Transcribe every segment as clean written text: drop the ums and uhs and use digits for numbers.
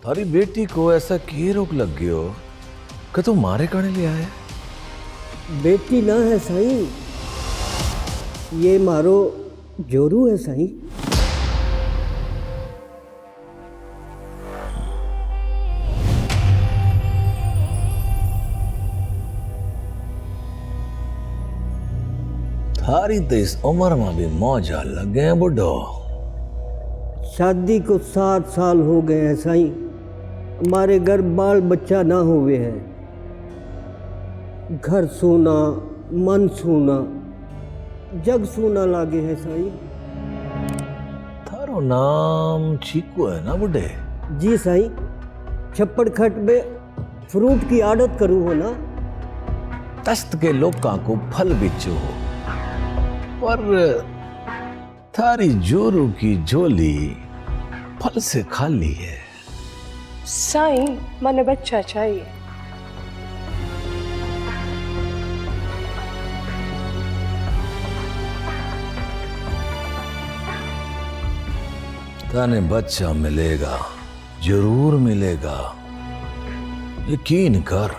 थारी बेटी को ऐसा की रोक लग गयो कि तू मारे कने ले आया? बेटी ना है साईं, ये मारो जोरू है साईं। थारी तो इस उम्र में भी मौजा लगे बुढ़ो। शादी को 7 साल हो गए हैं साईं, हमारे घर बाल बच्चा ना हुए हैं। घर सोना, मन सोना, जग सोना लागे है साईं। थारो नाम चीकू है ना बुढ़े? जी साईं, छप्पड़ खट में फ्रूट की आड़त करूँ हो ना। तस्त के लोकां को फल बिचो हो, पर थारी जोरू की झोली फल से खाली है। साईं, मने बच्चा चाहिए। थाने बच्चा मिलेगा, जरूर मिलेगा। यकीन कर,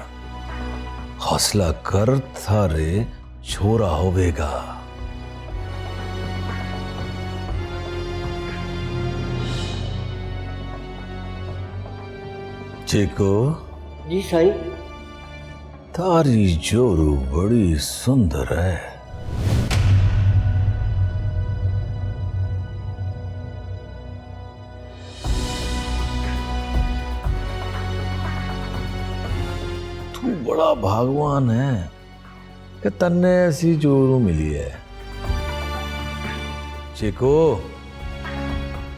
हौसला कर, थारे छोरा होवेगा। चीकू, जी साईं। थारी जोरू बड़ी सुंदर है। तू बड़ा भगवान है कि तन्ने ऐसी जोरू मिली है। चीकू,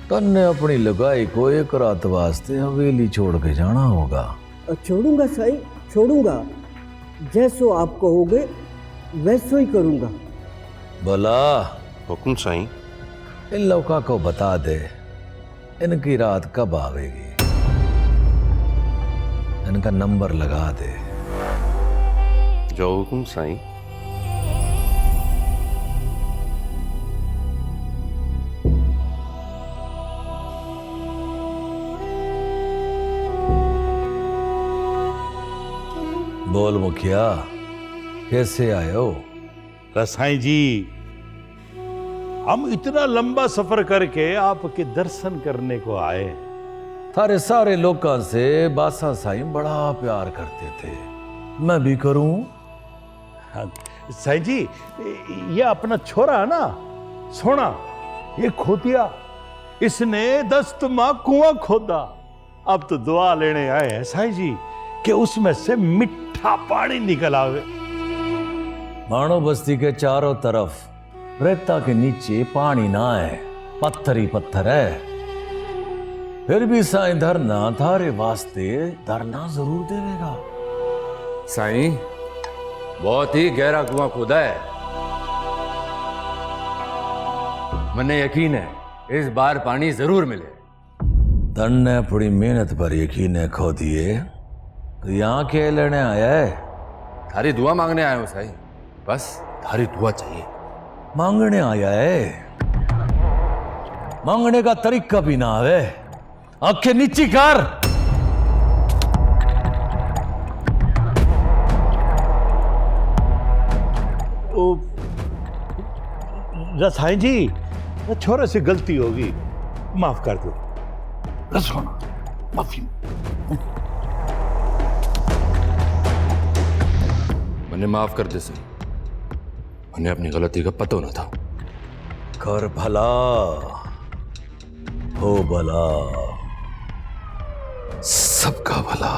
तन्ने अपनी लगाई को एक रात वास्ते हवेली छोड़ के जाना होगा। छोड़ूंगा साईं, छोड़ूंगा। जैसो आप कहोगे वैसो ही करूंगा। भला हुकुम साईं। इन लौका को बता दे इनकी रात कब आवेगी, इनका नंबर लगा दे। जो हुकुम साईं। बोल मुखिया, कैसे आए हो? रसाई जी, हम इतना लंबा सफर करके आपके दर्शन करने को आए। थारे सारे लोगों से बासा साईं बड़ा प्यार करते थे, मैं भी करूं। हाँ, साईं जी, ये अपना छोरा है ना, सोना, ये खोतिया, इसने 10 माह कुआं खोदा। अब तो दुआ लेने आए हैं साईं जी कि उसमें से मीठा पानी निकल आवे। मानो बस्ती के चारों तरफ रेता के नीचे पानी ना है, पत्थर ही पत्थर है। फिर भी साईं धरना थारे वास्ते धरना जरूर देवेगा। साईं, बहुत ही गहरा कुआं खोदा है। मने यकीन है इस बार पानी जरूर मिले। तन ने अपनी मेहनत पर यकीन खो दिए तो यहाँ के लेने आया है? थारी दुआ मांगने आया हूं साईं, बस थारी दुआ चाहिए। मांगने आया है? मांगने का तरीका भी ना आवे, आंखें नीची कर। रसाई जी, छोरे से गलती होगी, माफ कर दो। रसोना, माफी। मैंने माफ कर दे सही, मैंने अपनी गलती का पता न था। कर भला हो भला, सबका भला।